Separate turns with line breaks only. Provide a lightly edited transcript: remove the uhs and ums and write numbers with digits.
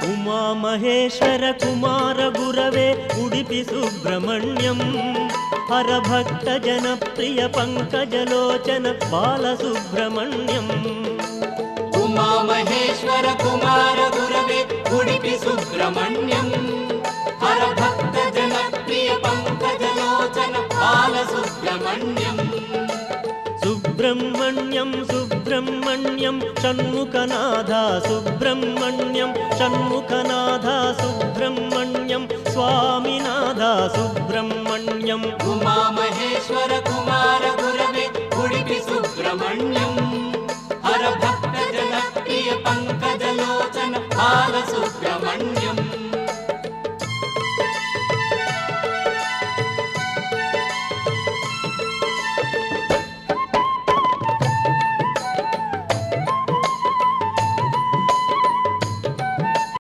ಉಮಾ ಮಹೇಶ್ವರ ಕುಮಾರ ಗುರವೇ ಉಡುಪಿ ಸುಬ್ರಹ್ಮಣ್ಯಂ ಹರಭಕ್ತ ಜನಪ್ರಿಯ ಪಂಕಜಲೋಚನ ಬಾಲಸುಬ್ರಹ್ಮಣ್ಯಂ
ಉಮಾ ಮಹೇಶ್ವರ ಕುಮಾರ ಗುರವೇ ಉಡುಪಿ ಸುಬ್ರಹ್ಮಣ್ಯಂ ಹರಭಕ್ತ ಜನಪ್ರಿಯ ಪಂಕಜಲೋಚನ ಬಾಲಸುಬ್ರಹ್ಮಣ್ಯಂ
ಸುಬ್ರಹ್ಮಣ್ಯಂ ಸುಬ್ರಹ್ಮಣ್ಯಂ ಷಣ್ಮುಖನಾಥ ಸುಬ್ರಹ್ಮಣ್ಯಂ ಷಣ್ಮುಖನಾಥ ಸುಬ್ರಹ್ಮಣ್ಯಂ ಸ್ವಾಮಿನಾಥ ಸುಬ್ರಹ್ಮಣ್ಯಂ
ಉಮಾ ಮಹೇಶ್ವರ ಕುಮಾರ ಗುರವೇ ಉಡುಪಿ ಸುಬ್ರಹ್ಮಣ್ಯಂ ಹರಭಕ್ತ ಜನಪ್ರಿಯ ಪಂಕಜಲೋಚನ ಬಾಲಸುಬ್ರಹ್ಮಣ್ಯಂ